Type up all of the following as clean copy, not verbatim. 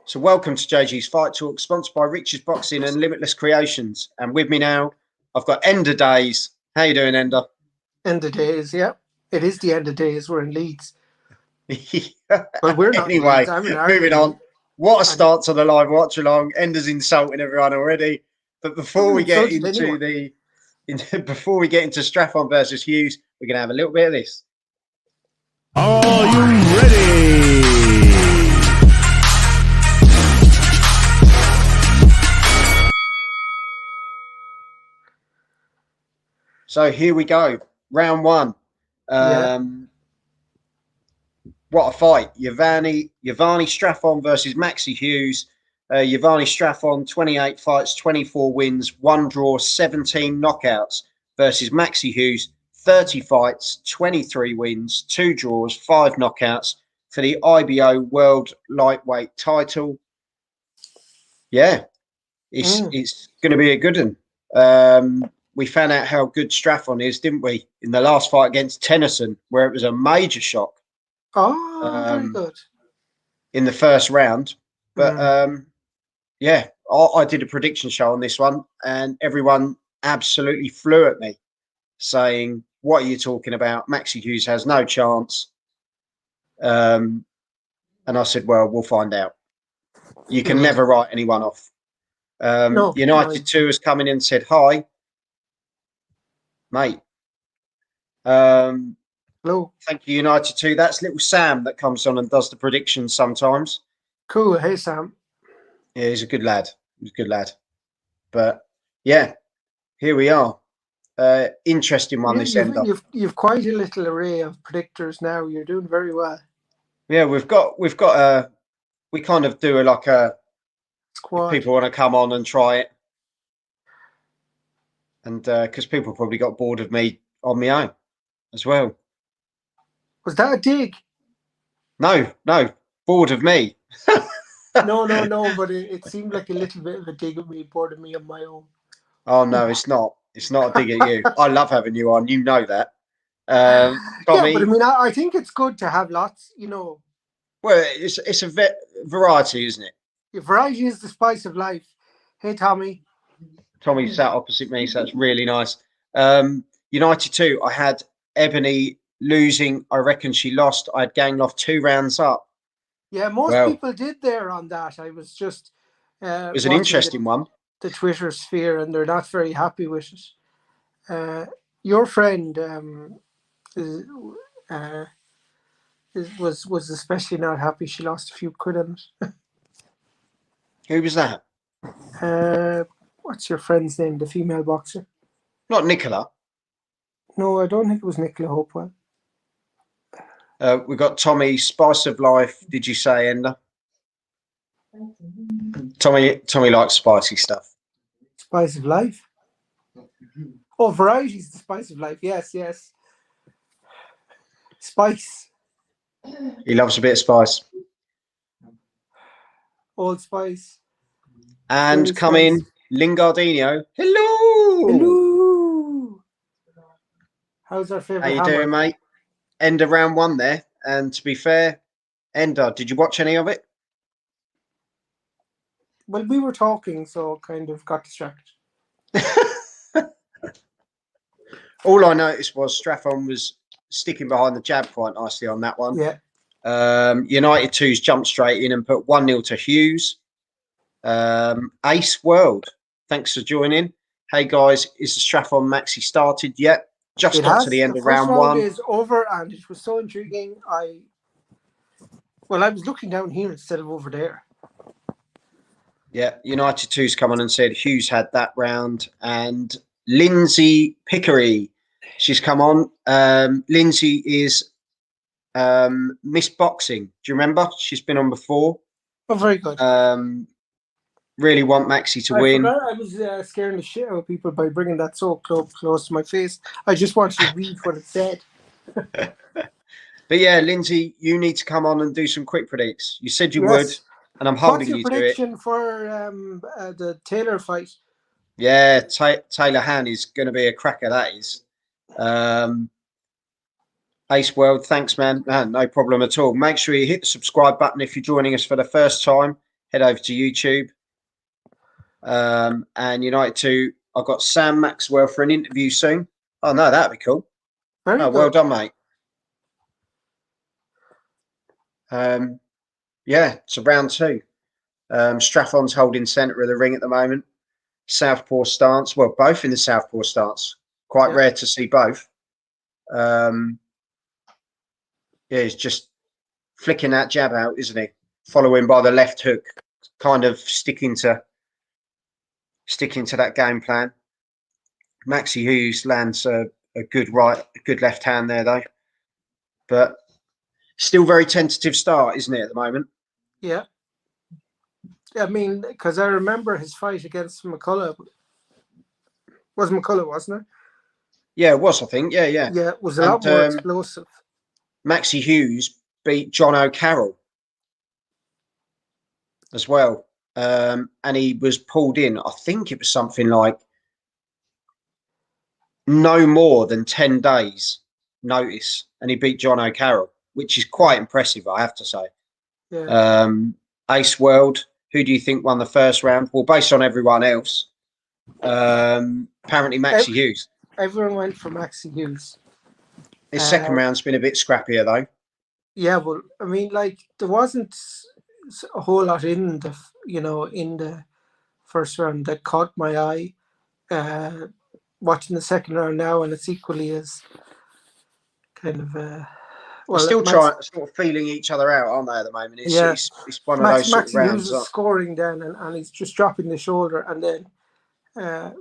So welcome to JG's Fight Talk, sponsored by Rich's Boxing and Limitless Creations. And with me now, I've got Ender Days. How you doing, Ender? End of days, yeah. It is the end of days. We're in Leeds. But we're not. Anyway, Leeds. I'm in moving Ireland. on. What a start to the live watch along. Ender's insulting everyone already. But before we get into before we get into Straffon versus Hughes, we're gonna have a little bit of this. Are you ready? So here we go. Round one. What a fight. Jovanni Straffon versus Maxi Hughes. Jovanni Straffon, 28 fights, 24 wins, 1 draw, 17 knockouts. Versus Maxi Hughes, 30 fights, 23 wins, 2 draws, 5 knockouts for the IBO World Lightweight title. Yeah, it's going to be a good one. We found out how good Straffon is, didn't we, in the last fight against Tennyson, where it was a major shock. Oh, very good. In the first round. But, yeah, I did a prediction show on this one, and everyone absolutely flew at me, saying, what are you talking about? Maxi Hughes has no chance. And I said, well, we'll find out. You can never write anyone off. United 2 has come in and said, hi. Mate. Hello. Thank you, United 2. That's little Sam that comes on and does the predictions sometimes. Cool. Hey, Sam. Yeah, he's a good lad. He's a good lad. But, yeah, here we are. Interesting one, this Ender. You've quite a little array of predictors now. You're doing very well. Yeah, we've got we kind of do a squad. People want to come on and try it. And because people probably got bored of me on my own as well. Was that a dig? No, bored of me. No, but it seemed like a little bit of a dig at me, bored of me on my own. Oh, no, it's not. It's not a dig at you. I love having you on. You know that. Tommy, yeah, but I mean, I think it's good to have lots, Well, it's a variety, isn't it? Variety is the spice of life. Hey, Tommy. Tommy sat opposite me, so that's really nice. United 2, I had Ebony losing. I reckon she lost. I had Gangloff 2 rounds up. Yeah, most people did there on that. I was just... it was an interesting one. The Twitter sphere, and they're not very happy with it. Your friend was especially not happy. She lost a few quid on it. Who was that? What's your friend's name? The female boxer? Not Nicola. No, I don't think it was Nicola Hopewell. We got Tommy, Spice of Life. Did you say, Ender? Tommy likes spicy stuff. Spice of Life? Oh, varieties, the spice of life. Yes. Spice. He loves a bit of spice. Old Spice. And come in, Lingardino. Hello. How's our favourite? How you doing, mate? Ender round 1 there. And to be fair, Ender, did you watch any of it? Well, we were talking, so kind of got distracted. All I noticed was Straffon was sticking behind the jab quite nicely on that one. Yeah. United 2's jumped straight in and put 1-0 to Hughes. Ace World, thanks for joining. Hey guys, is the Straffon Maxi started yet? Just got to the end of round 1. The first round is over, and it was so intriguing. I was looking down here instead of over there. Yeah, United 2's come on and said Hughes had that round. And Lindsay Pickery, she's come on. Lindsay is Miss Boxing. Do you remember? She's been on before. Oh, very good. Really want Maxi to win. I was scaring the shit out of people by bringing that so close to my face. I just wanted to read what it said. But yeah, Lindsay, you need to come on and do some quick predicts. You said you would, and I'm holding you to it. What's your prediction for the Taylor fight? Yeah, Taylor Han is going to be a cracker, that is. Ace World, thanks, man. No problem at all. Make sure you hit the subscribe button if you're joining us for the first time. head over to YouTube. And United 2, I've got Sam Maxwell for an interview soon. Oh, no, that'd be cool. Very good. Well done, mate. Yeah, so round 2. Straffon's holding centre of the ring at the moment. Southpaw stance. Well, both in the southpaw stance. Quite rare to see both. Yeah, he's just flicking that jab out, isn't he? Following by the left hook, kind of sticking to that game plan. Maxi Hughes lands a good left hand there though, but still very tentative start, isn't it, at the moment? Yeah. I mean, because I remember his fight against McCullough. Was McCullough, wasn't it? Yeah, it was, I think. Yeah. Yeah, it was a lot more explosive. Maxi Hughes beat John O'Carroll as well. And he was pulled in, I think it was something like no more than 10 days notice. And he beat John O'Carroll, which is quite impressive, I have to say. Yeah. Ace World, who do you think won the first round? Well, based on everyone else, apparently Maxi Hughes. Everyone went for Maxi Hughes. His second round's been a bit scrappier, though. Yeah, well, I mean, like, there wasn't a whole lot in the, in the first round that caught my eye. Watching the second round now, and it's equally as kind of Well, still sort of feeling each other out, aren't they, at the moment? It's one of those sort of rounds. Maxi Hughes is scoring then, and he's just dropping the shoulder and then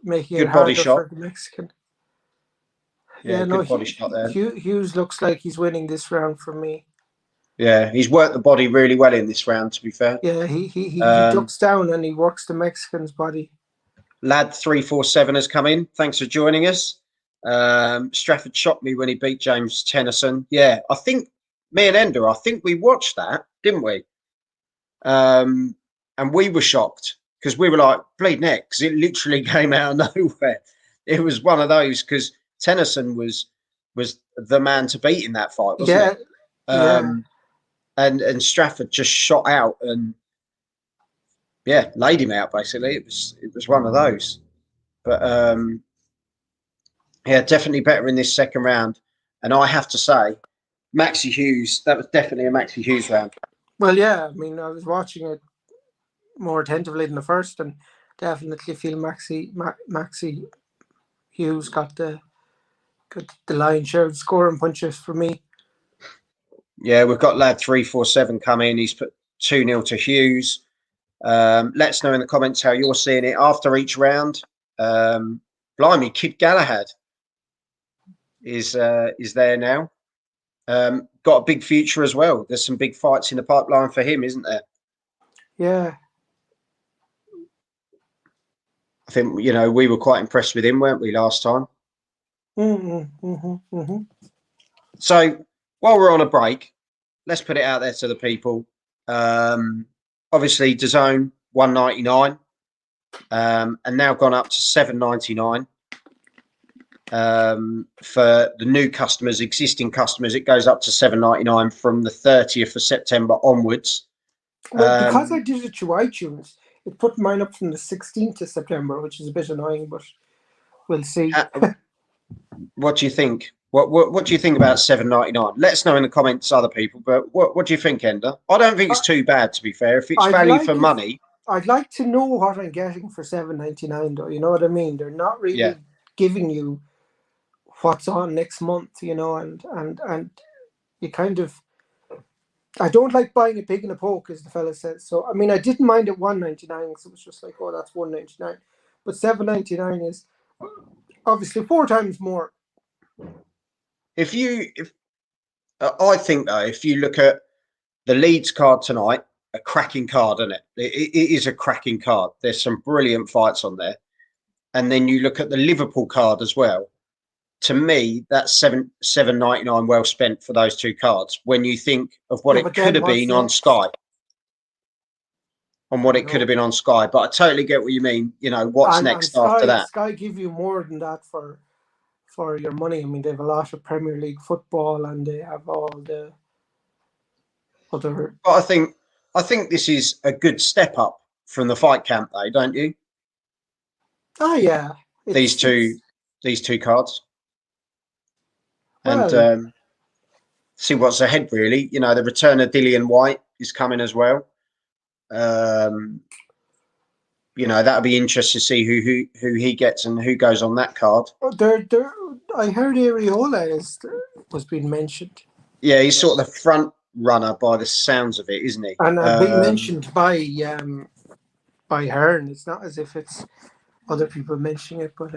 making good it body harder shot for the Mexican. Yeah, good body shot there. Hughes looks like he's winning this round for me. Yeah, he's worked the body really well in this round, to be fair. Yeah, he ducks down and he works the Mexican's body. Lad 347 has come in. Thanks for joining us. Strafford shocked me when he beat James Tennyson. Yeah, I think me and Ender, I think we watched that, didn't we? And we were shocked because we were like, bleed neck, because it literally came out of nowhere. It was one of those because Tennyson was the man to beat in that fight, wasn't it? Yeah. And Strafford just shot out and laid him out basically. It was one of those. But definitely better in this second round. And I have to say, Maxi Hughes, that was definitely a Maxi Hughes round. Well, yeah, I mean, I was watching it more attentively than the first, and definitely feel Maxi Hughes got the lion's share of scoring punches for me. Yeah, we've got Lad 347 come in. He's put 2-0 to Hughes. Let us know in the comments how you're seeing it after each round. Blimey, Kid Galahad is there now. Got a big future as well. There's some big fights in the pipeline for him, isn't there? Yeah. I think, we were quite impressed with him, weren't we, last time? So while we're on a break, let's put it out there to the people. Obviously, DAZN $1.99 and now gone up to $7.99. For the new customers, existing customers, it goes up to $7.99 from the 30th of September onwards. Well, because I did it through iTunes, it put mine up from the 16th of September, which is a bit annoying, but we'll see. What do you think? What do you think about $7.99? Let us know in the comments, other people. But what do you think, Ender? I don't think it's too bad, to be fair. If it's value for money, I'd like to know what I'm getting for $7.99, though. You know what I mean? They're not really giving you what's on next month, and you kind of. I don't like buying a pig in a poke, as the fella says. So I mean, I didn't mind at $1.99 because it was just like, oh, that's $1.99, but $7.99 is obviously 4 times more. If I think though, if you look at the Leeds card tonight, a cracking card, isn't it? It is a cracking card. There's some brilliant fights on there, and then you look at the Liverpool card as well. To me, that's $7.99 well spent for those 2 cards. When you think of what it could have been on Sky, could have been on Sky, but I totally get what you mean. What's next after that? Sky give you more than that for your money. I mean, they have a lot of Premier League football, and they have all the other. But I think I think this is a good step up from the fight camp, though, don't you? Oh yeah, These two cards, well, and see what's ahead. Really, you know, the return of Dillian White is coming as well. You know, that'll be interesting to see who he gets and who goes on that card. I heard Areola was being mentioned. Yeah, he's sort of the front runner by the sounds of it, isn't he? And being mentioned by Hearn. It's not as if it's other people mentioning it, but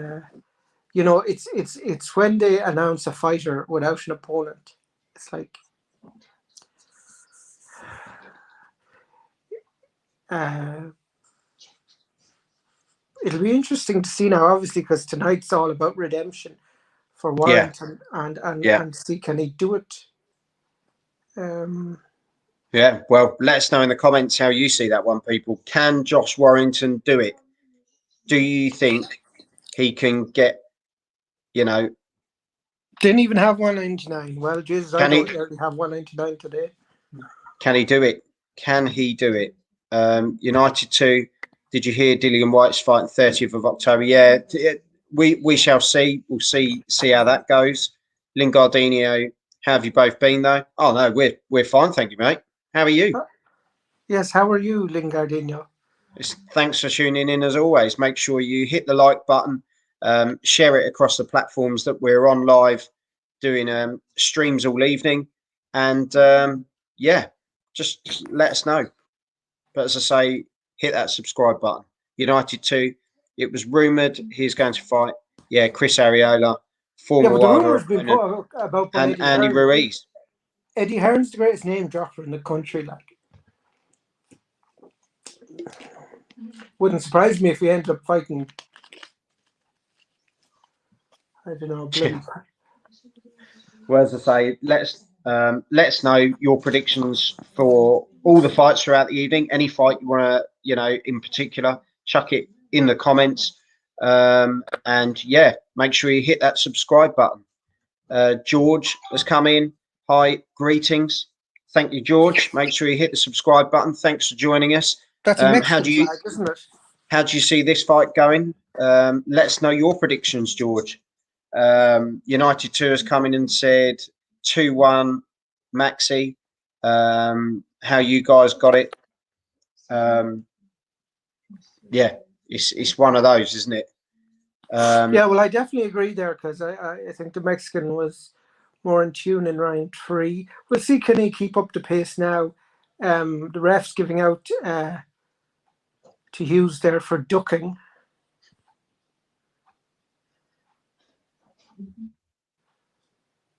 you know, it's when they announce a fighter without an opponent. It's like it'll be interesting to see now, obviously, because tonight's all about redemption for Warrington, and see, can he do it? Yeah, well, let us know in the comments how you see that one, people. Can Josh Warrington do it? Do you think he can get, you know... Didn't even have 199. Well, Jesus, I don't already have 199 today. Can he do it? Can he do it? United 2, did you hear Dillian White's fight 30th of October? Yeah, we shall see. We'll see how that goes. Lingardino, how have you both been, though? Oh, no, we're fine, thank you, mate. How are you? Yes, how are you, Lingardino? Thanks for tuning in, as always. Make sure you hit the like button, share it across the platforms that we're on live, doing streams all evening. And, yeah, just let us know. But as I say, hit that subscribe button. United 2, it was rumoured he's going to fight, Chris Areola, former but the rumour's been put about and Andy Ruiz. Eddie Hearn's the greatest name dropper in the country, like. Wouldn't surprise me if we end up fighting, I don't know, bloody. Well, as I say, let us know your predictions for all the fights throughout the evening. Any fight you want to, you know, in particular, chuck it in the comments. And yeah, make sure you hit that subscribe button. George has come in. Hi, greetings. Thank you, George. Make sure you hit the subscribe button. Thanks for joining us. That's a Mexican flag, isn't it? How do you see this fight going? Let us know your predictions, George. United 2 has come in and said 2-1 Maxi. How you guys got it? Yeah, it's one of those, isn't it? Yeah, well, I definitely agree there, because I think the Mexican was more in tune in round 3. We'll see, can he keep up the pace now? The ref's giving out to Hughes there for ducking.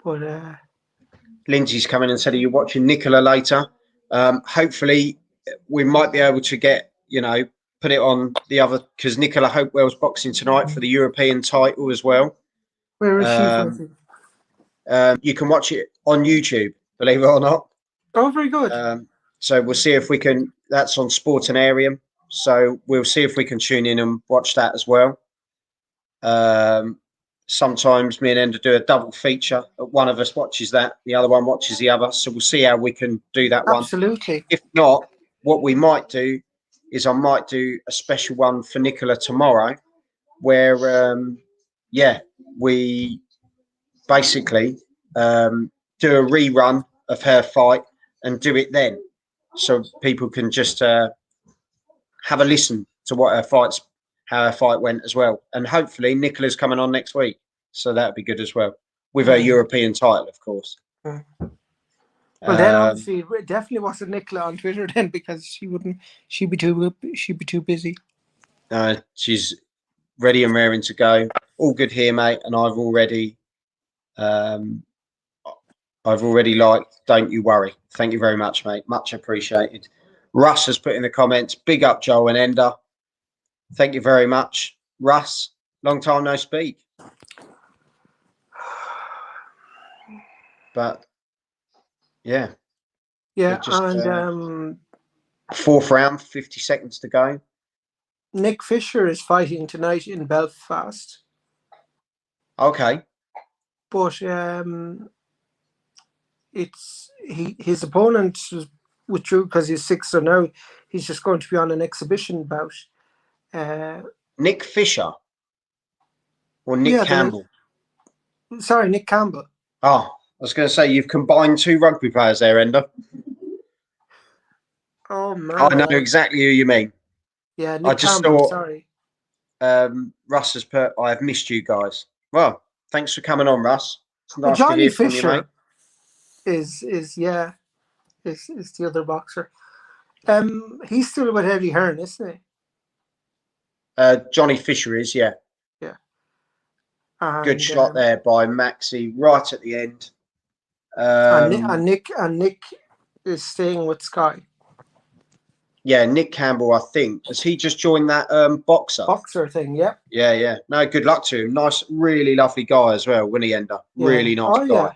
But Lindsay's come in and said, are you watching Nicola later? Hopefully we might be able to get, you know, put it on the other, because Nicola Hopewell's boxing tonight for the European title as well. Where is she fighting? You can watch it on YouTube, believe it or not. Oh, very good. So we'll see if we can, that's on Sportanarium. So we'll see if we can tune in and watch that as well. Sometimes me and Enda do a double feature. One of us watches that, the other one watches the other. So we'll see how we can do that one. Absolutely. If not, what we might do is I might do a special one for Nicola tomorrow, where we basically do a rerun of her fight and do it then, so people can just have a listen to what how her fight went as well. And hopefully Nicola's coming on next week, so that'd be good as well, with her European title, of course. Well, then obviously it definitely wasn't Nicola on Twitter then, because she'd be too busy. She's ready and raring to go. All good here, mate. And I've already liked Don't You Worry. Thank you very much, mate. Much appreciated. Russ has put in the comments, big up Joel and Ender. Thank you very much, Russ. Long time no speak. But yeah, just, and fourth round, 50 seconds to go. Nick Fisher is fighting tonight in Belfast. Okay, but his opponent withdrew because he's sick. So now he's just going to be on an exhibition bout. Nick Fisher or Nick Campbell? Sorry, Nick Campbell. Oh, I was going to say you've combined two rugby players there, Ender. Oh man, I know exactly who you mean. Yeah, Nick Campbell. Sorry. Russ has put, I have missed you guys. Well, thanks for coming on, Russ. It's nice to Johnny hear from Fisher you, mate. Is the other boxer. He's still with Eddie Hearn, isn't he? Johnny Fisher is, yeah. Yeah. And, good shot there by Maxi right at the end. And Nick is staying with Sky. Yeah, Nick Campbell, I think. Has he just joined that boxer thing? Yeah. Yeah. No, good luck to him. Nice, really lovely guy as well, Winnie Ender. Really nice guy.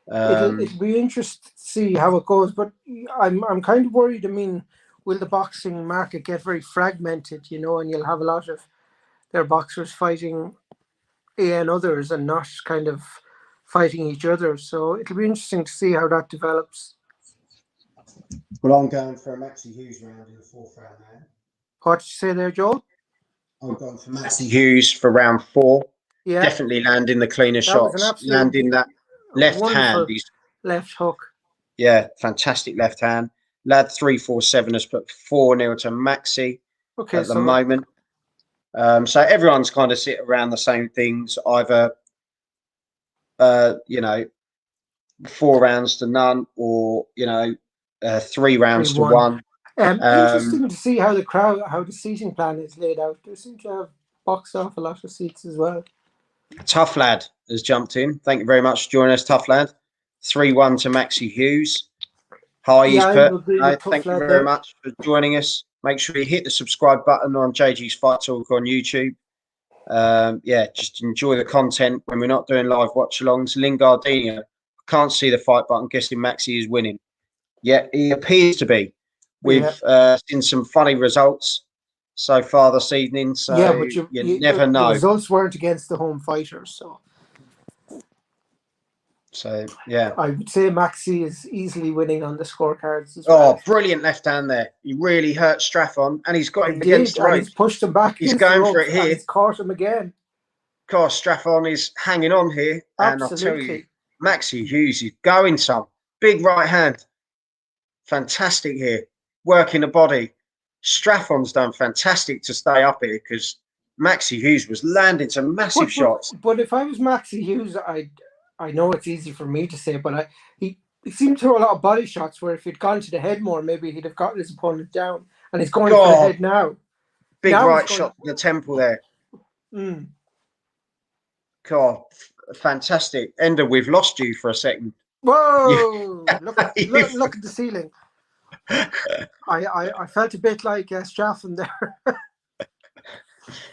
Yeah. It'll be interesting to see how it goes, but I'm kind of worried. I mean, will the boxing market get very fragmented, and you'll have a lot of their boxers fighting and others and not kind of fighting each other. So it'll be interesting to see how that develops. Well, I'm going for a Maxi Hughes round in the 4th round now. What did you say there, Joel? I'm going for Maxi Hughes for round 4. Yeah. Definitely landing the cleaner shots. Landing that left hand. Left hook. Yeah, fantastic left hand. Lad 347 has put 4-0 to Maxi at the moment. So everyone's kind of sit around the same things, either 4 rounds to none, or 3 rounds to 1. Interesting to see how the seating plan is laid out. They seem to have boxed off a lot of seats as well. Tough Lad has jumped in. Thank you very much for joining us, Tough Lad. 3-1 to Maxi Hughes. Hi, he's put. Thank you very much for joining us. Make sure you hit the subscribe button on JG's Fight Talk on YouTube. Just enjoy the content when we're not doing live watch-alongs. Lingardino, can't see the fight, but I'm guessing Maxi is winning. Yeah, he appears to be. We've seen some funny results so far this evening, so but you never know. The results weren't against the home fighters, So, yeah. I would say Maxi is easily winning on the scorecards as well. Oh, brilliant left hand there. He really hurt Straffon, and he's got him against the rope. He's pushed him back. He's going for it here. He's caught him again. Of course, Straffon is hanging on here. And I'll tell you, Maxi Hughes is going some. Big right hand. Fantastic here. Working the body. Straffon's done fantastic to stay up here because Maxi Hughes was landing some massive shots. But if I was Maxi Hughes, I know it's easy for me to say, but he seemed to throw a lot of body shots where if he'd gone to the head more, maybe he'd have gotten his opponent down. And he's going for the head now. Big right shot to the temple there. God, fantastic. Ender, we've lost you for a second. Whoa! look at the ceiling. I felt a bit like Straffon there.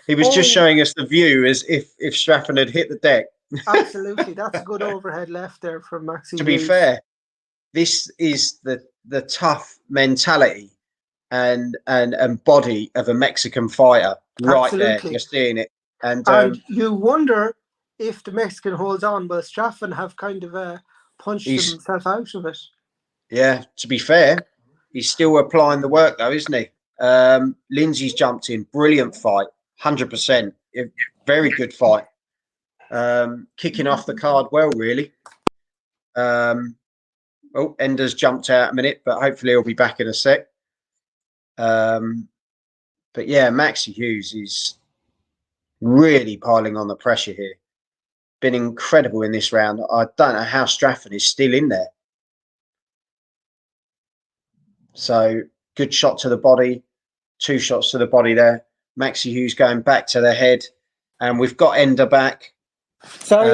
He was just showing us the view as if Straffon had hit the deck. Absolutely, that's a good overhead left there from Maxi. To be fair, this is the tough mentality and body of a Mexican fighter right there. You're seeing it, and you wonder if the Mexican holds on. Well, Straffon have kind of punched himself out of it. Yeah, to be fair, he's still applying the work though, isn't he? Lindsay's jumped in, brilliant fight, 100%, very good fight. Kicking off the card well, really. Ender's jumped out a minute, but hopefully he'll be back in a sec. But yeah, Maxi Hughes is really piling on the pressure here. Been incredible in this round. I don't know how Straffon is still in there. So good shot to the body, 2 shots to the body there. Maxi Hughes going back to the head, and we've got Ender back. Sorry,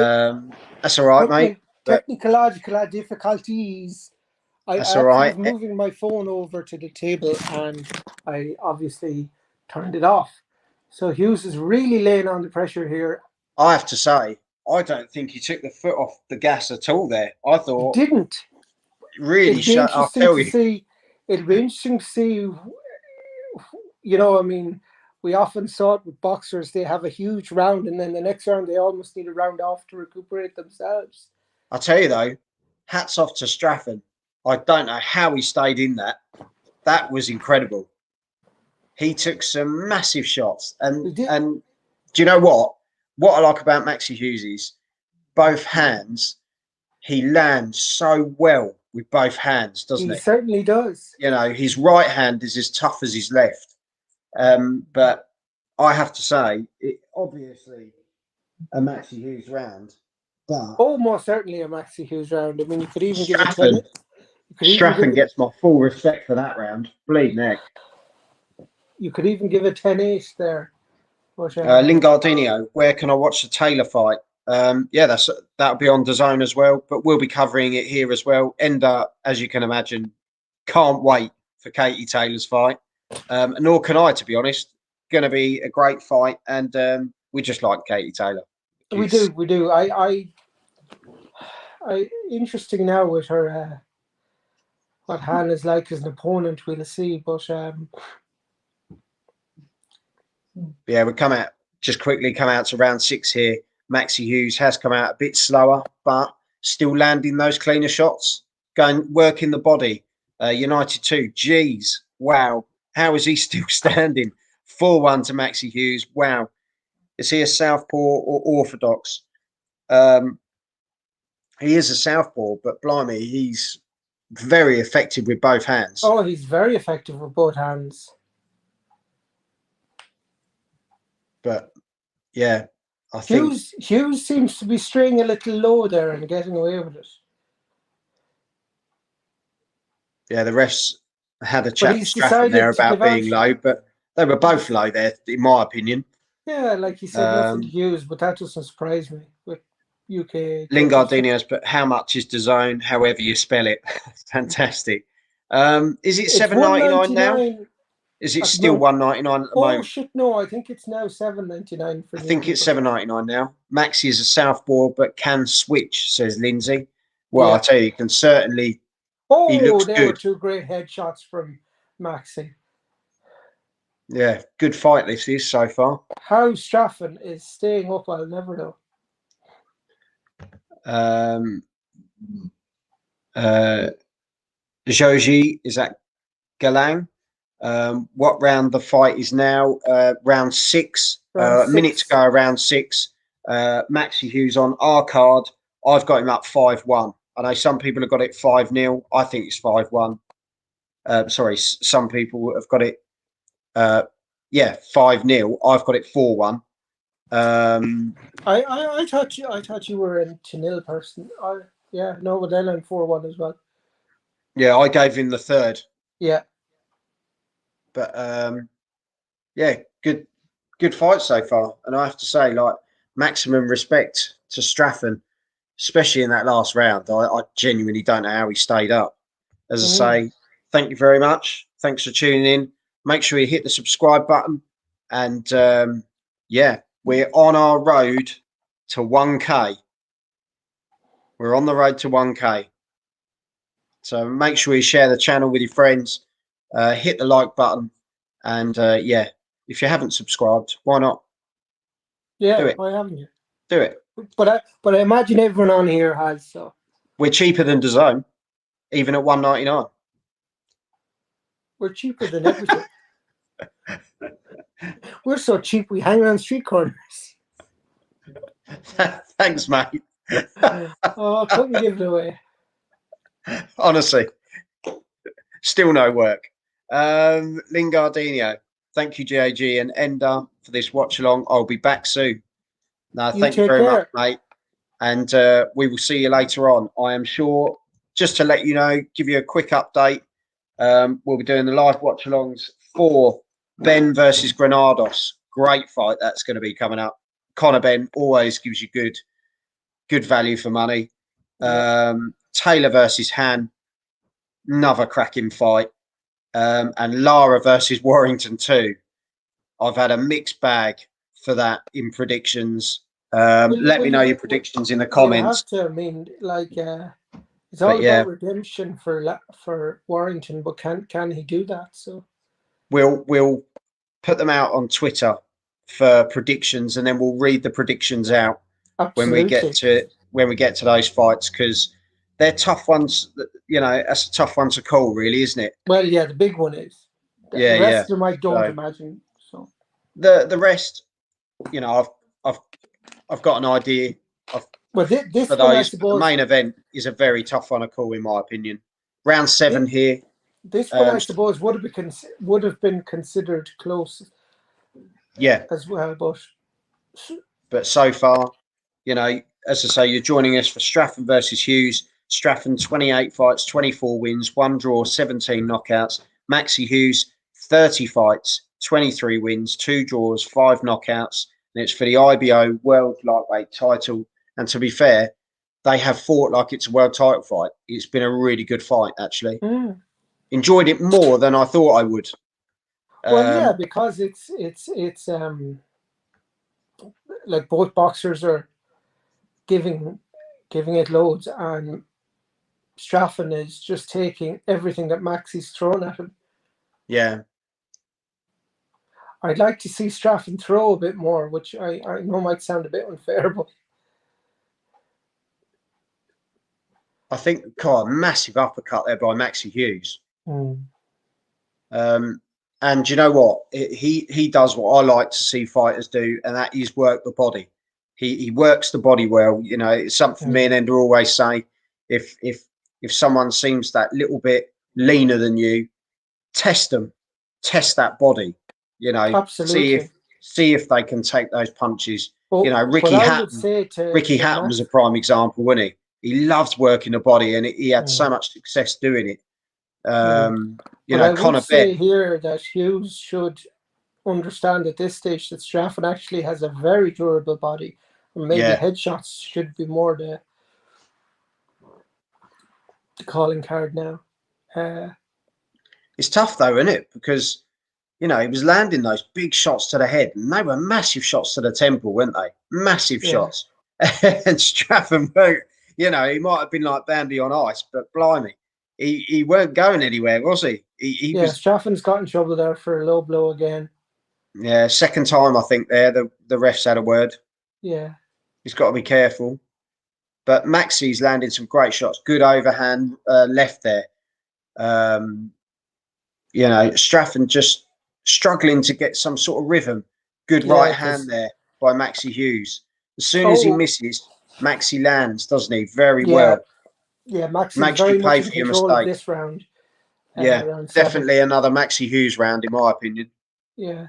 that's all right, mate. Technological difficulties. That's all right. I was moving my phone over to the table, and I obviously turned it off. So Hughes is really laying on the pressure here. I have to say, I don't think he took the foot off the gas at all there. I thought he didn't. Really shut. I'll tell you. It'll be interesting to see. I mean, we often saw it with boxers. They have a huge round, and then the next round they almost need a round off to recuperate themselves. I'll tell you though, hats off to Straffon. I don't know how he stayed in that. That was incredible. He took some massive shots, and do you know what? What I like about Maxi Hughes is both hands. He lands so well with both hands, doesn't he? He certainly does. You know, his right hand is as tough as his left. But I have to say, obviously, a Maxi Hughes round. But almost certainly a Maxi Hughes round. I mean, you could even give it Straffon, 10. Straffon gets my full respect for that round. Bleed neck. You could even give it 10-8 there. But, Lingardino, where can I watch the Taylor fight? Yeah, that'll be on DAZN as well, but we'll be covering it here as well. Ender, as you can imagine, can't wait for Katie Taylor's fight. Nor can I, to be honest. Going to be a great fight, and we just like Katie Taylor. We do. I interesting now with her. What Hannah's like as an opponent, we'll see. But yeah, we come out to round 6 here. Maxi Hughes has come out a bit slower, but still landing those cleaner shots, working the body. United 2, geez, wow. How is he still standing? 4-1 to Maxi Hughes. Wow. Is he a southpaw or orthodox? He is a southpaw, but blimey, he's very effective with both hands. Oh, he's very effective with both hands. But yeah, I think Hughes seems to be straying a little low there and getting away with it. Yeah, the refs had a chat with Straffon there about being low, but they were both low there, in my opinion. Yeah, like you said, nothing to Hughes, but that doesn't surprise me with UK. Lingardino's, but how much is DAZN? However you spell it, fantastic. Is it $7.99 now? Is it still $1.99 at the moment? Oh shit, no! I think it's now $7.99 for. I think it's $7.99 now. Maxi is a southpaw, but can switch, says Lindsay. Well, yeah. I tell you can certainly. Oh, there were 2 great headshots from Maxi. Yeah, good fight this is so far. How Straffon is staying up, I'll never know. Joji is at Galang. What round the fight is now? Round 6. A minute to go, round 6. Maxi Hughes on our card. I've got him up 5-1. I know some people have got it 5-0. I think it's 5-1. Sorry, some people have got it. 5-0. I've got it 4-1. I thought you were a 2-0 person. But then I'm 4-1 as well. Yeah, I gave him the 3rd. Yeah. But good fight so far, and I have to say, like, maximum respect to Straffon, especially in that last round. I genuinely don't know how he stayed up. As I say, thank you very much. Thanks for tuning in. Make sure you hit the subscribe button, and we're on our road to 1K. We're on the road to 1K. So make sure you share the channel with your friends. Hit the like button, and if you haven't subscribed, why not? Yeah, do it. Why haven't you? Do it. But I imagine everyone on here has. So we're cheaper than DAZN, even at $1.99. We're cheaper than everything. We're so cheap we hang around street corners. Thanks, mate. I couldn't give it away. Honestly, still no work. Lingardino, thank you, JAG and Ender, for this watch along. I'll be back soon. No, thank you very much, mate. And we will see you later on. I am sure, just to let you know, give you a quick update. We'll be doing the live watch alongs for Ben versus Granados. Great fight that's going to be coming up. Conor Ben always gives you good value for money. Taylor versus Han, another cracking fight. And Lara versus Warrington 2. I've had a mixed bag for that in predictions. Let me know your predictions in the comments. You have to. I mean, like, it's all about redemption for Warrington, but can he do that? So we'll put them out on Twitter for predictions, and then we'll read the predictions out when we get to those fights, because they're tough ones. You know, that's a tough one to call, really, isn't it? Well, yeah, the big one is. Yeah, the rest yeah. of them I don't So, imagine. So the rest, you know, I've got an idea of well, this for one I those. But the suppose. main event is a very tough one to call, in my opinion. Round 7 here. This one I suppose would have been considered close. Yeah, as well, but so far, you know, as I say, you're joining us for Straffon versus Hughes. Straffon 28 fights, 24 wins, 1 draw, 17 knockouts. Maxi Hughes 30 fights, 23 wins, 2 draws, 5 knockouts, and it's for the IBO World Lightweight title. And to be fair, they have fought like it's a world title fight. It's been a really good fight, actually. Enjoyed it more than I thought I would. Well, yeah, because it's like both boxers are giving it loads, and Straffon is just taking everything that Maxi's thrown at him. Yeah. I'd like to see Straffon throw a bit more, which I know might sound a bit unfair, but I think, God, massive uppercut there by Maxi Hughes. And you know what? He does what I like to see fighters do, and that is work the body. He works the body well. You know, it's something me and Ender always say. If someone seems that little bit leaner than you, test them, test that body. You know, absolutely. see if they can take those punches. Well, you know, Ricky Hatton was a prime example, wasn't he? He loved working the body, and he had so much success doing it. You know, I would say here that Hughes should understand at this stage that Straffon actually has a very durable body, and maybe headshots should be more the calling card now. It's tough though, isn't it? Because you know he was landing those big shots to the head, and they were massive shots to the temple, weren't they? Massive shots. And Straffon, you know, he might have been like Bambi on ice, but blimey, he weren't going anywhere, was he? He was. Straffon's got in trouble there for a low blow again. Yeah, second time I think there the refs had a word. Yeah, he's got to be careful. But Maxi's landed some great shots, good overhand left there. You know, Straffon just struggling to get some sort of rhythm. Good right hand there by Maxi Hughes. As soon as he misses, Maxi lands, doesn't he? Very well. Yeah, Maxi makes very you pay much for in your control mistake. of this round. Yeah, round definitely 7. another Maxi Hughes round, in my opinion. Yeah.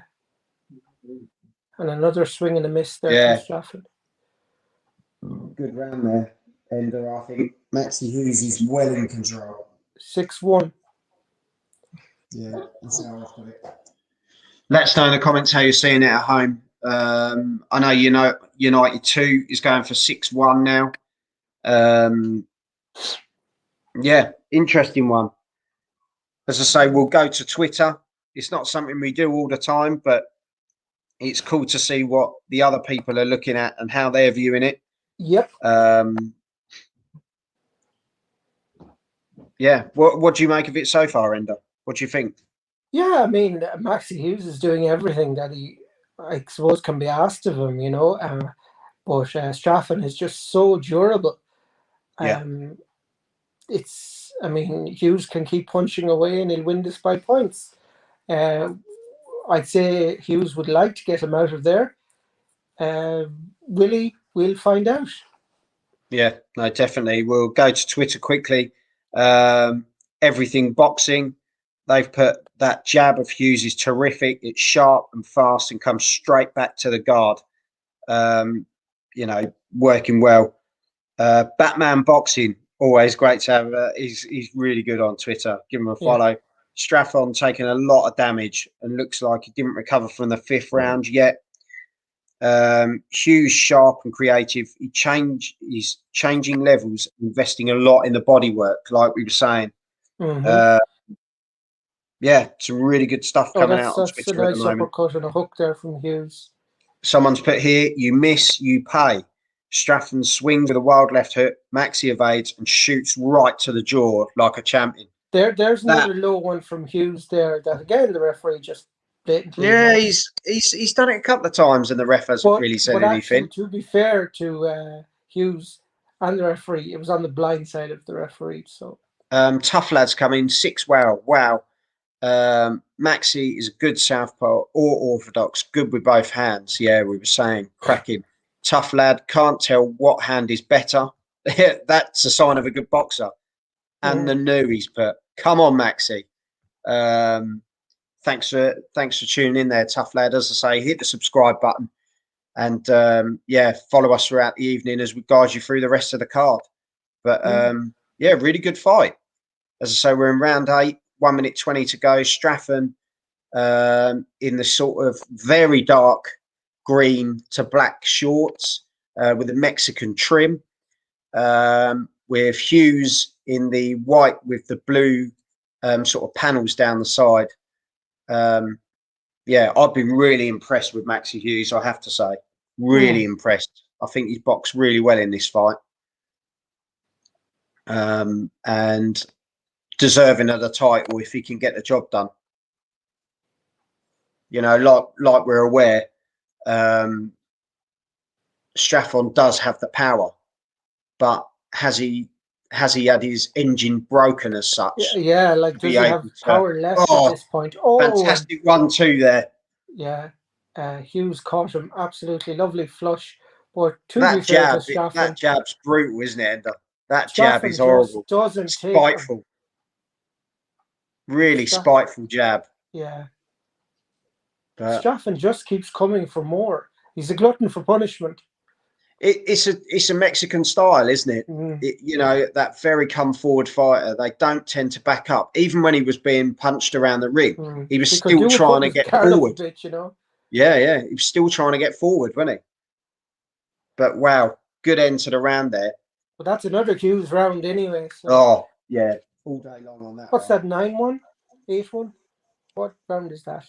And another swing and a miss there from Straffon. Good round there. And I think Maxi Hughes is well in control. 6-1. Yeah, that's how I've got it. Let us know in the comments how you're seeing it at home. I know United 2 is going for 6-1 now. Yeah, interesting one. As I say, we'll go to Twitter. It's not something we do all the time, but it's cool to see what the other people are looking at and how they're viewing it. Yep. Yeah. What do you make of it so far, Ender? What do you think? Yeah, I mean, Maxi Hughes is doing everything that he, I suppose, can be asked of him, you know. But Straffon is just so durable. Yeah. I mean, Hughes can keep punching away and he'll win this by points. I'd say Hughes would like to get him out of there. Will he? We'll find out. Yeah, no, definitely. We'll go to Twitter quickly. Everything boxing. They've put that jab of Hughes is terrific. It's sharp and fast and comes straight back to the guard. You know, working well. Batman Boxing, always great to have. He's really good on Twitter. Give him a follow. Yeah. Straffon taking a lot of damage and looks like he didn't recover from the 5th round yet. Hughes sharp and creative. He's changing levels, investing a lot in the body work, like we were saying. Yeah, some really good stuff coming out on Twitter a nice at the moment. Uppercut and a hook there from Hughes. Someone's put here, you miss, you pay. Straffon swings with a wild left hook. Maxi evades and shoots right to the jaw like a champion. There's another low one from Hughes there that, again, the referee just blatantly... Yeah, he's done it a couple of times and the ref hasn't really said anything. Actually, to be fair to Hughes, And the referee, it was on the blind side of the referee. So Tough Lads come in 6. Wow. Maxi is a good southpaw or orthodox, good with both hands. Yeah, we were saying cracking. Tough Lad, can't tell what hand is better. That's a sign of a good boxer. And the new he's put. Come on, Maxi. Thanks for tuning in there, Tough Lad. As I say, hit the subscribe button and follow us throughout the evening as we guide you through the rest of the card. But really good fight. As I say, we're in round 8, 1 minute 20 to go. Straffon in the sort of very dark green to black shorts with a Mexican trim. With Hughes in the white with the blue sort of panels down the side. I've been really impressed with Maxi Hughes, I have to say. Really impressed. I think he's boxed really well in this fight. And deserving of the title if he can get the job done. You know, like we're aware, Straffon does have the power, but has he had his engine broken as such? Yeah, like does he have power left at this point? Fantastic 1-2 there. Yeah, Hughes caught him absolutely lovely flush. But that jab's brutal, isn't it, Ender? That jab is horrible. Doesn't spiteful. Really spiteful jab. Yeah. But Straffon just keeps coming for more. He's a glutton for punishment. It's a Mexican style, isn't it? You know, that very come forward fighter. They don't tend to back up. Even when he was being punched around the ring, he was still trying to get forward. Bit, you know? Yeah, he was still trying to get forward, wasn't he? But wow, good end to the round there. But that's another Hughes round anyway. So. Oh yeah, all day long on that. What's that? 9-1, 8-1? What round is that?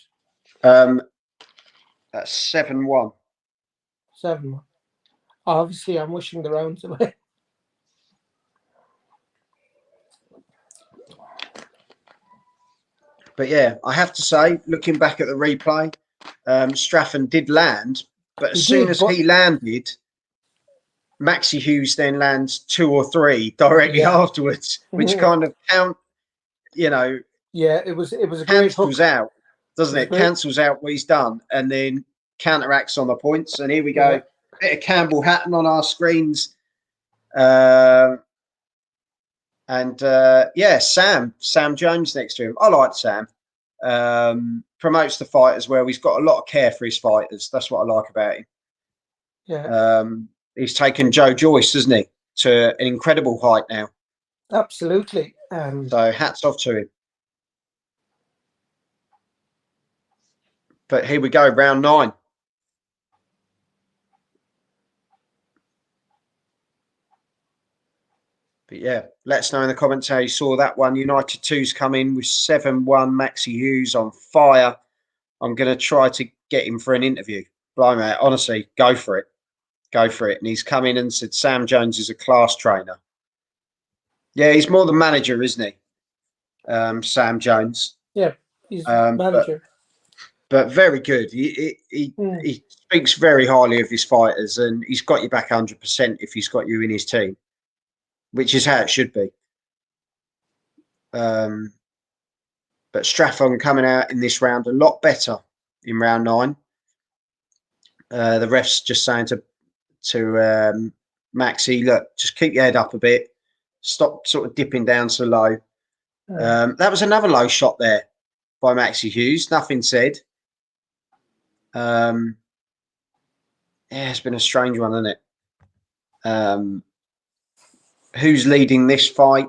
That's 7-1. 7-1. Obviously, I'm wishing the rounds away. But yeah, I have to say, looking back at the replay, Straffon did land, but as soon as he landed, Maxi Hughes then lands 2 or 3 directly afterwards, which kind of you know. Yeah, it was a great cancels out, doesn't it? Cancels out what he's done and then counteracts on the points. And here we go. Bit of Campbell Hatton on our screens. Sam Jones next to him. I like Sam. Promotes the fight as well. He's got a lot of care for his fighters. That's what I like about him. Yeah. He's taken Joe Joyce, hasn't he, to an incredible height now. Absolutely. So hats off to him. But here we go, round 9. But yeah, let us know in the comments how you saw that one. United 2's come in with 7-1. Maxi Hughes on fire. I'm going to try to get him for an interview. Blimey, honestly, go for it. Go for it. And he's come in and said Sam Jones is a class trainer. Yeah, he's more the manager, isn't he? Sam Jones. Yeah, he's manager. But very good. He speaks very highly of his fighters, and he's got you back 100% if he's got you in his team, which is how it should be. But Straffon coming out in this round a lot better in round 9. The ref's just saying to Maxi, look, just keep your head up a bit. Stop sort of dipping down so low. That was another low shot there by Maxi Hughes. Nothing said. It's been a strange one, hasn't it? Who's leading this fight?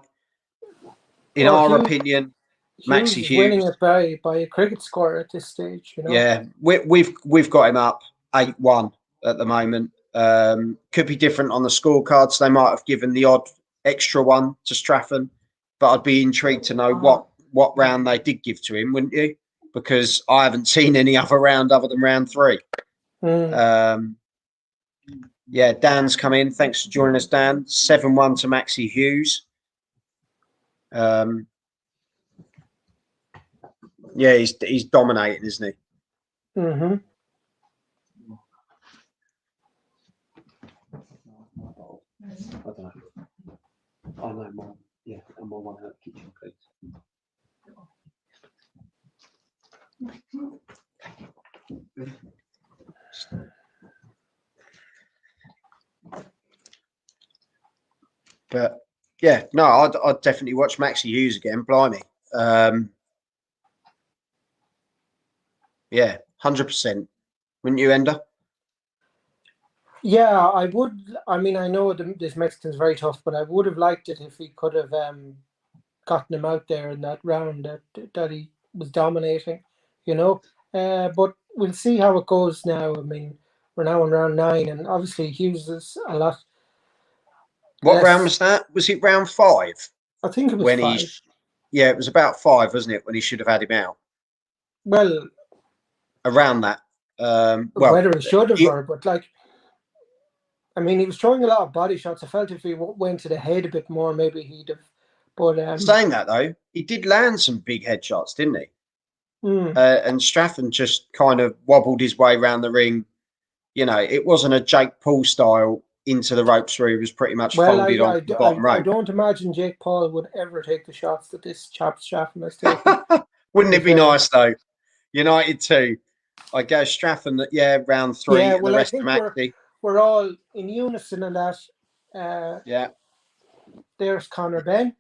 In our opinion, Maxi Hughes winning it by a cricket score at this stage. You know? Yeah, we've got him up 8-1 at the moment. Could be different on the scorecards. They might have given the odd extra one to Straffon, but I'd be intrigued to know what round they did give to him, wouldn't you? Because I haven't seen any other round other than round 3. Yeah, Dan's come in. Thanks for joining us, Dan. 7-1 to Maxi Hughes. Yeah, he's dominating, isn't he? I don't know. I know mine. Yeah, and my one out kitchen, please. But yeah, no, I'd definitely watch Maxi Hughes again. Blimey, yeah, 100%. Wouldn't you, Ender? Yeah, I would. I mean, I know this Mexican's very tough, but I would have liked it if he could have gotten him out there in that round that he was dominating, you know. But we'll see how it goes now. I mean, we're now in round 9, and obviously Hughes is a lot. What round was that? Was it round 5? I think it was when 5. Yeah, it was about 5, wasn't it? When he should have had him out. Well, around that. Well, whether he should have, but like, I mean, he was throwing a lot of body shots. I felt if he went to the head a bit more, maybe he'd have. But saying that though, he did land some big headshots, didn't he? And Straffon just kind of wobbled his way around the ring. You know, it wasn't a Jake Paul style into the ropes where he was pretty much folded on the bottom rope. I don't imagine Jake Paul would ever take the shots that this chap Straffon has taken. Wouldn't it be nice though? United 2. I go Straffon. Yeah, round 3. Yeah, and well, the rest I think of Maxi. we're all in unison in that. Yeah. There's Conor Ben.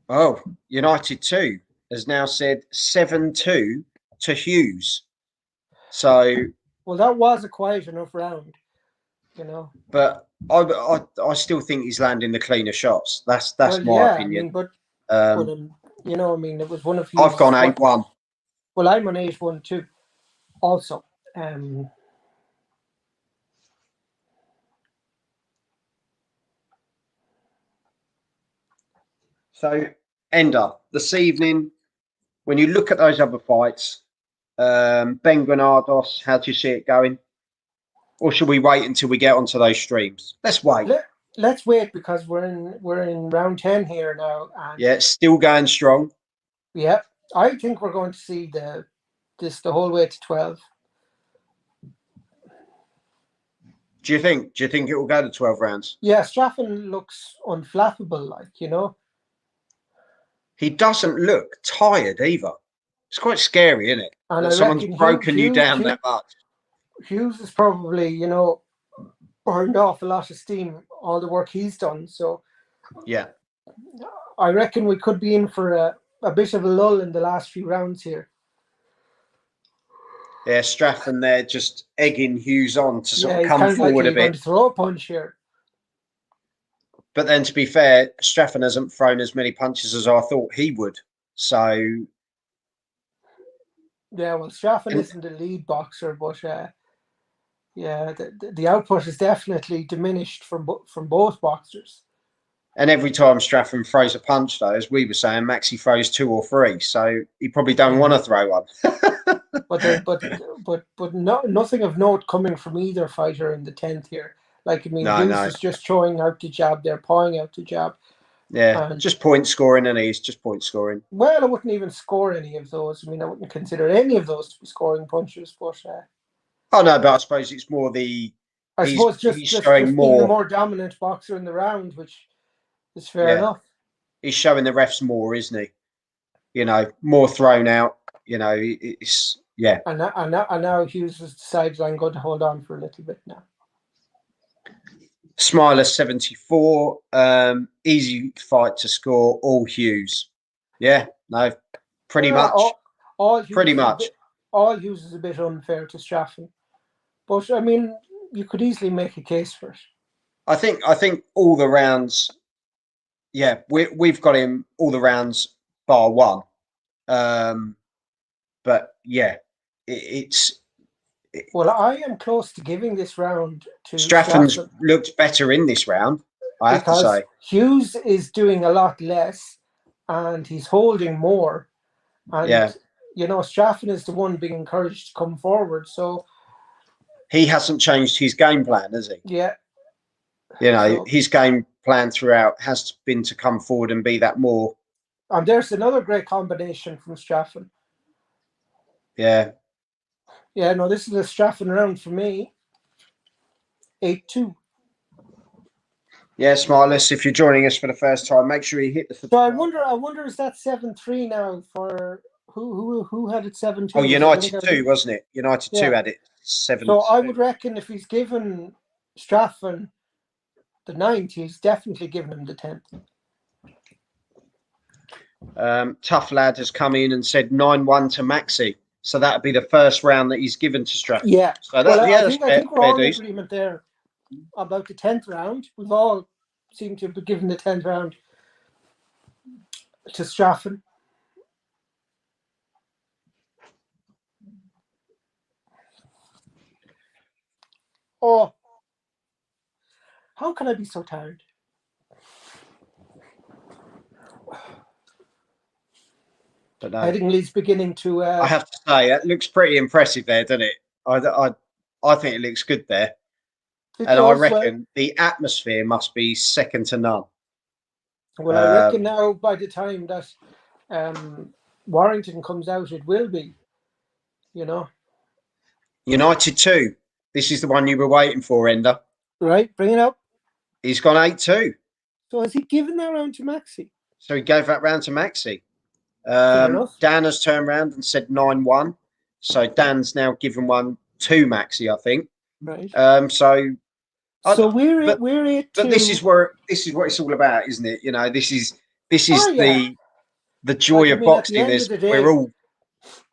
Oh, United 2 has now said 7-2 to Hughes. So, well, that was a quiet enough round, you know. But I still think he's landing the cleaner shots. That's my opinion. I mean, but you know, I mean, it was one of. I've gone 8-1. Well, I'm on 8-1 too. Also, So, Ender, this evening, when you look at those other fights, Ben Granados, how do you see it going? Or should we wait until we get onto those streams? Let's wait. Let's wait because we're in round 10 here now. And yeah, it's still going strong. Yeah, I think we're going to see this the whole way to 12. Do you think it will go to 12 rounds? Yeah, Straffon looks unflappable, like, you know. He doesn't look tired either. It's quite scary, isn't it? And that someone's broken you down that much. Hughes is probably, you know, burned off a lot of steam, all the work he's done. So yeah, I reckon we could be in for a bit of a lull in the last few rounds here. Yeah, Straffon there just egging Hughes on to sort of come forward a bit. Going to throw a punch here. But then, to be fair, Straffon hasn't thrown as many punches as I thought he would. So, yeah, well, Straffon isn't a lead boxer, but yeah, the output is definitely diminished from both boxers. And every time Straffon throws a punch, though, as we were saying, Maxi throws 2 or 3, so he probably don't want to throw one. but nothing of note coming from either fighter in the 10th here. Like, I mean, Hughes is just throwing out the jab, they're pawing out the jab. Yeah, just point scoring, and he's just point scoring. Well, I wouldn't even score any of those. I mean, I wouldn't consider any of those to be scoring punches, but oh no, but I suppose it's more the. I suppose just showing more being the more dominant boxer in the round, which is fair enough. He's showing the refs more, isn't he? You know, more thrown out. You know, it's yeah. And now Hughes has decided I'm going to hold on for a little bit now. Smiler 74, easy fight to score. All Hughes, yeah, no, pretty much. All pretty much. All Hughes is a bit unfair to Straffon, but I mean, you could easily make a case for it. I think all the rounds, yeah, we've got him all the rounds bar 1, but yeah, it's. Well, I am close to giving this round to Straffon's looked better in this round, I have to say. Hughes is doing a lot less and he's holding more. And, you know, Straffon is the one being encouraged to come forward. So he hasn't changed his game plan, has he? Yeah. You know, his game plan throughout has been to come forward and be that more. And there's another great combination from Straffon. Yeah. Yeah, no, this is a Straffon round for me. 8-2. Yeah, Smartless, if you're joining us for the first time, make sure you hit the So I subscribe. wonder is that 7-3 now for who had it 7-2? Oh, United 2, wasn't it? United 2 Yeah. had it 7-2. So I would reckon if he's given Straffon the 9th, he's definitely given him the 10th. Tough Lad has come in and said 9-1 to Maxi. So that would be the first round that he's given to Straffon. Yeah. So Well, I that's think we're fair all in dues. agreement there about the 10th round. We've all seemed to be given the 10th round to Straffon. Oh, how can I be so tired? But no. Headingley's beginning to. I have to say, it looks pretty impressive there, doesn't it? I think it looks good there. And I reckon the atmosphere must be second to none. Well, I reckon now by the time that Warrington comes out, it will be, United 2. This is the one you were waiting for, Ender. Right, bring it up. He's gone 8-2. So has he given that round to Maxi? So he gave that round to Maxi. Dan has turned around and said 9-1. So Dan's now given one to Maxi, I think. Right. So we're at. But this is what it's all about, isn't it? This is the joy of boxing. We're all.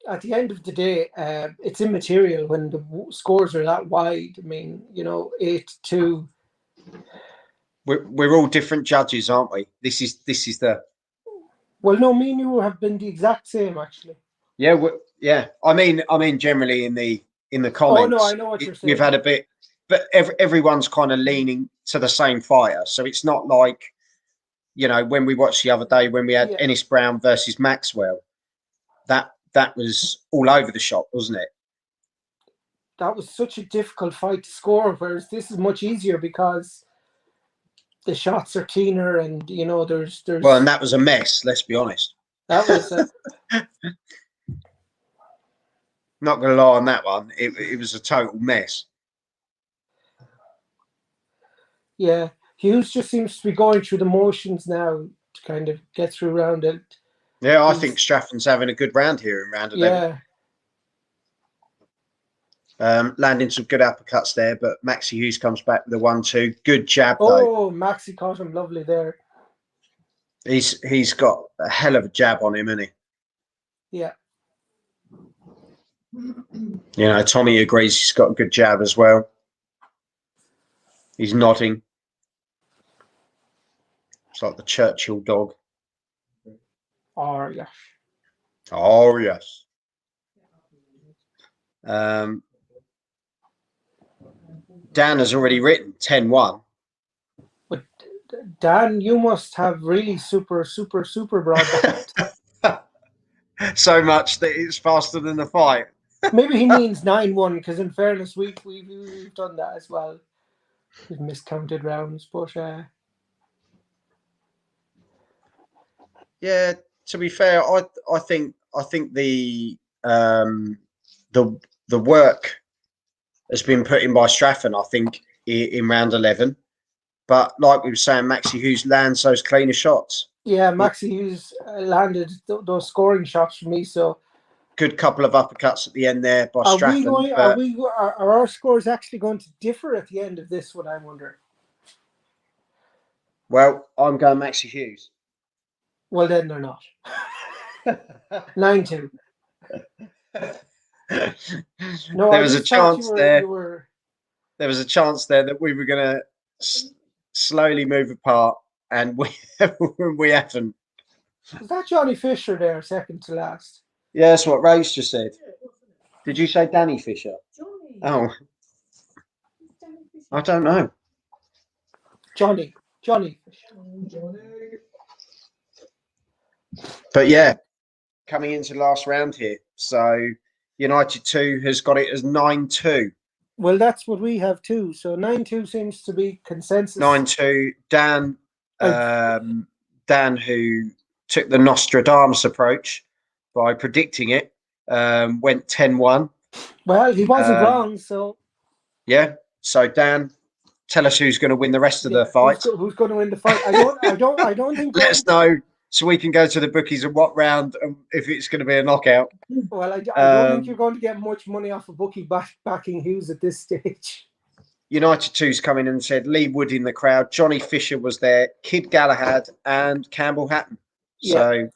At the end of the day, it's immaterial when the scores are that wide. I mean, 8-2. We're all different judges, aren't we? This is the. Well, no, me and you have been the exact same, actually. Yeah, yeah. I mean, generally in the comments. Oh no, I know what you're saying. We've had a bit, but everyone's kind of leaning to the same fighter, so it's not like, when we watched the other day when we had Ennis Brown versus Maxwell, that was all over the shop, wasn't it? That was such a difficult fight to score, whereas this is much easier because the shots are cleaner, and there's. Well, and that was a mess. Let's be honest. That was. Not going to lie on that one. It was a total mess. Yeah, Hughes just seems to be going through the motions now to kind of get through round it. Yeah, I think Straffon's having a good round here in round 11. Yeah. Landing some good uppercuts there, but Maxi Hughes comes back with the 1-2. Good jab, though. Oh, Maxi caught him lovely there. He's got a hell of a jab on him, hasn't he? Yeah. Tommy agrees he's got a good jab as well. He's nodding. It's like the Churchill dog. Oh, yes. Oh, yes. Dan has already written 10-1. But Dan, you must have really super broadband. So much that it's faster than the fight. Maybe he means 9-1, because in fairness, we've done that as well. We've miscounted rounds, but yeah. To be fair, I think the work has been put in by Straffon, I think, in round 11. But like we were saying, Maxi Hughes lands those cleaner shots. Yeah, Maxi Hughes landed those scoring shots for me. So good couple of uppercuts at the end there by Straffon. Are our scores actually going to differ at the end of this one, I wonder? Well, I'm going Maxi Hughes. Well, then they're not. 9-2. No, there was a chance there. There was a chance there that we were going to slowly move apart, and we haven't. Was that Johnny Fisher there, second to last? Yeah, that's what Ray's just said. Did you say Danny Fisher? Johnny. Oh. I don't know. Johnny Fisher. But yeah, coming into the last round here. So United 2 has got it as 9-2. Well, that's what we have too. So 9-2 seems to be consensus. 9-2. Dan, who took the Nostradamus approach by predicting it, went 10-1. Well, he wasn't wrong, so. Yeah. So Dan, tell us who's going to win the rest of the fight. Who's going to win the fight? I don't think. Let us know so we can go to the bookies and what round and if it's going to be a knockout. Well, I don't think you're going to get much money off a bookie backing Hughes at this stage. United 2's come in and said Lee Wood in the crowd. Johnny Fisher was there, Kid Galahad, and Campbell Hatton. So,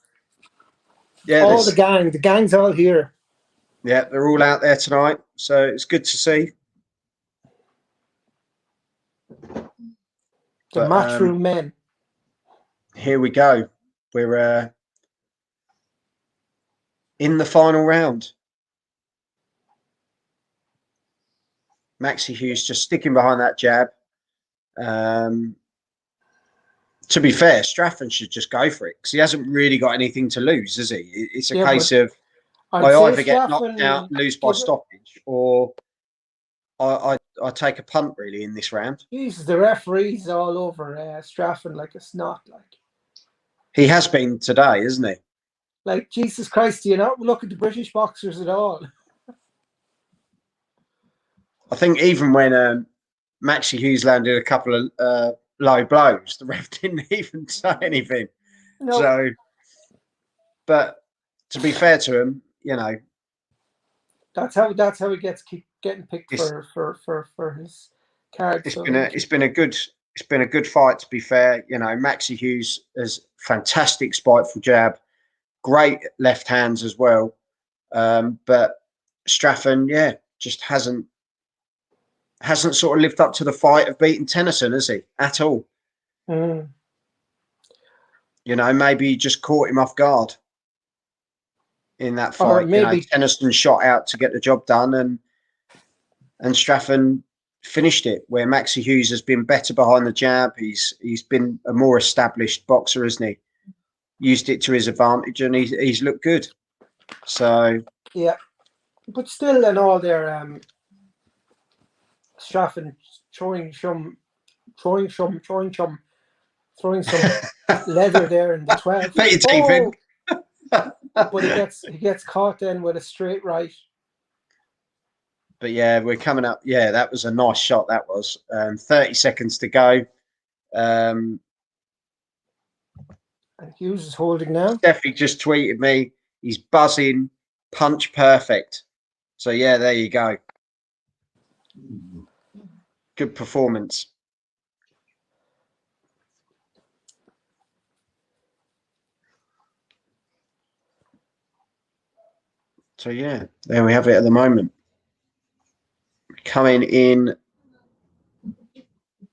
yeah, all the gang's all here. Yeah, they're all out there tonight. So it's good to see. The matchroom men. Here we go. We're in the final round. Maxi Hughes just sticking behind that jab. To be fair, Straffon should just go for it because he hasn't really got anything to lose, has he? It's a case of I either get knocked out and lose by stoppage, or I take a punt really in this round. Jesus, the referee's all over Straffon like a snot. Like he has been today, isn't he? Like Jesus Christ, do you not look at the British boxers at all? I think even when Maxi Hughes landed a couple of low blows, the ref didn't even say anything. No. So, but to be fair to him, you know, that's how he gets getting picked for his card. It's been a good fight, to be fair. You know, Maxi Hughes has fantastic spiteful jab, great left hands as well. But Straffon, just hasn't sort of lived up to the fight of beating Tennyson, has he? At all. You know, maybe he just caught him off guard in that fight. Or maybe Tennyson shot out to get the job done, and Straffon finished it. Where Maxi Hughes has been better behind the jab. He's been a more established boxer, hasn't he? Used it to his advantage, and he's looked good. So yeah, but still, in all their Straffon throwing some leather there in the 12. But he gets caught then with a straight right. But yeah, we're coming up. Yeah, that was a nice shot. That was 30 seconds to go. And Hughes is holding now. Steffi just tweeted me. He's buzzing, punch perfect. So yeah, there you go. Good performance. So yeah, there we have it at the moment. Coming in,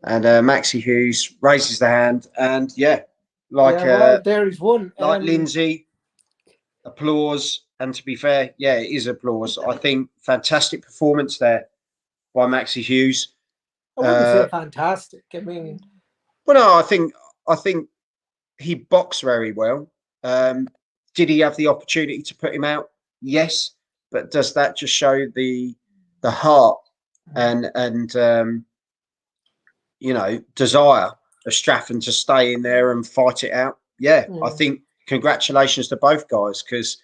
and Maxi Hughes raises the hand, and there he's won. Like Lindsay, applause. And to be fair, it is applause. I think fantastic performance there by Maxi Hughes. I wouldn't say fantastic. I mean, well, no, I think he boxed very well. Did he have the opportunity to put him out? Yes, but does that just show the heart and you know, desire of Straffon to stay in there and fight it out? I think congratulations to both guys, because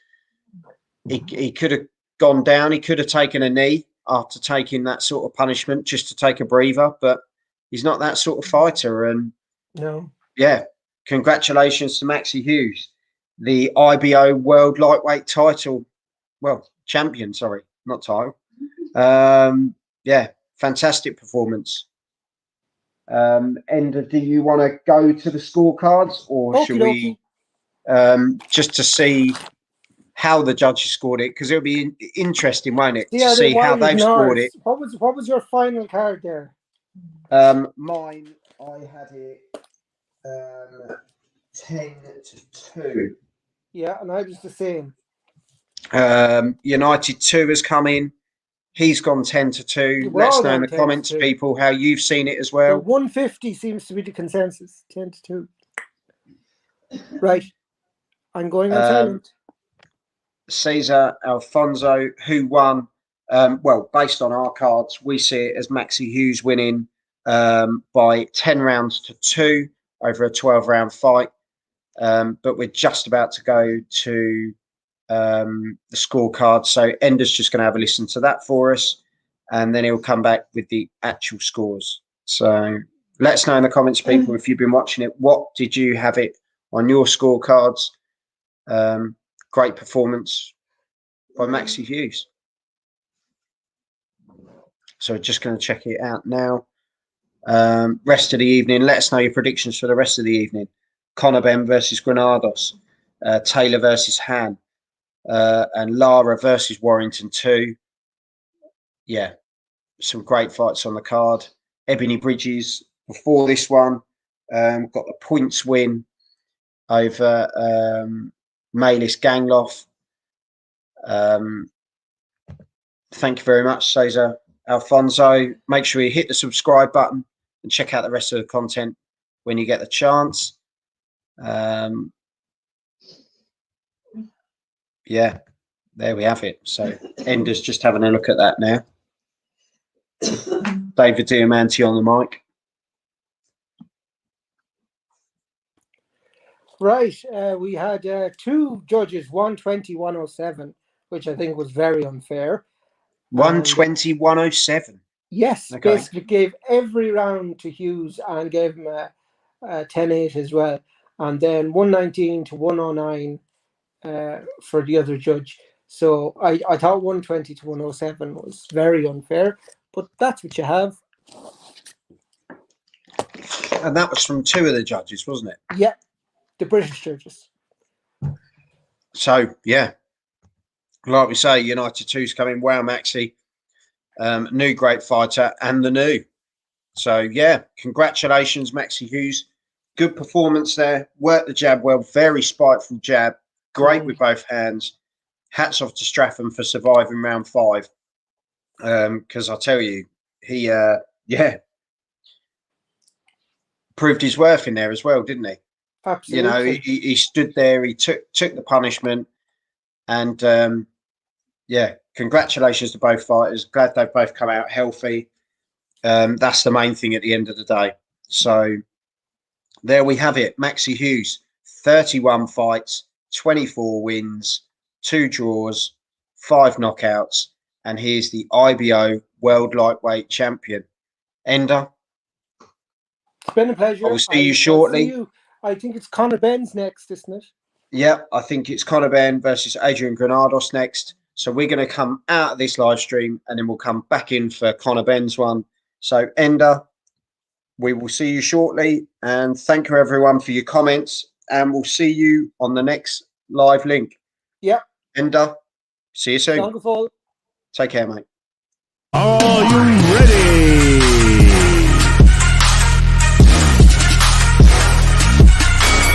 he could have gone down. He could have taken a knee after taking that sort of punishment just to take a breather, but he's not that sort of fighter. And congratulations to Maxi Hughes, the IBO World Lightweight champion, sorry, not title. Fantastic performance. Ender, do you want to go to the scorecards, or should we just to see how the judges scored it, because it'll be interesting, won't it, to see how they've scored it. What was your final card there? Mine, I had it 10-2. Yeah, and I was the same. United 2 has come in. He's gone 10-2. Let us know in the comments, people, how you've seen it as well. 150 seems to be the consensus. 10-2. Right. I'm going on silent. Cesar Alfonso, who won, based on our cards, we see it as Maxi Hughes winning by 10 rounds to 2 over a 12-round fight. But we're just about to go to the scorecard. So Ender's just going to have a listen to that for us, and then he'll come back with the actual scores. So let us know in the comments, people, if you've been watching it. What did you have it on your scorecards? Great performance by Maxi Hughes. So just going to check it out now. Rest of the evening. Let us know your predictions for the rest of the evening. Conor Ben versus Granados. Taylor versus Han. And Lara versus Warrington 2. Yeah, some great fights on the card. Ebony Bridges before this one got the points win over Malis Gangloff. Thank you very much, Cesar Alfonso. Make sure you hit the subscribe button and check out the rest of the content when you get the chance. Yeah, there we have it. So Ender's just having a look at that now. David Diamante on the mic. Right, we had 2 judges, 120, 107, which I think was very unfair. 120, 107. Yes, Okay. basically gave every round to Hughes and gave him a 10-8 as well. And then 119 to 109 for the other judge. So I thought 120 to 107 was very unfair, but that's what you have. And that was from 2 of the judges, wasn't it? Yeah, the British judges. So, yeah, like we say, United 2's coming. Wow, Maxi. New great fighter and the new. So, yeah, congratulations, Maxi Hughes. Good performance there. Worked the jab well. Very spiteful jab. Great with both hands. Hats off to Straffon for surviving round 5. Because I tell you, he, proved his worth in there as well, didn't he? Absolutely. He stood there. He took the punishment. And, yeah, congratulations to both fighters. Glad they've both come out healthy. That's the main thing at the end of the day. So there we have it. Maxi Hughes, 31 fights, 24 wins, 2 draws, 5 knockouts. And here's the IBO World Lightweight Champion. Ender. It's been a pleasure. I will see you shortly. I think it's Conor Ben's next, isn't it? Yeah, I think it's Conor Ben versus Adrian Granados next. So we're going to come out of this live stream and then we'll come back in for Conor Ben's one. So Ender, we will see you shortly. And thank you everyone for your comments. And we'll see you on the next live link. Yeah. Ender, see you soon. Danke voll. Take care, mate. Are you ready?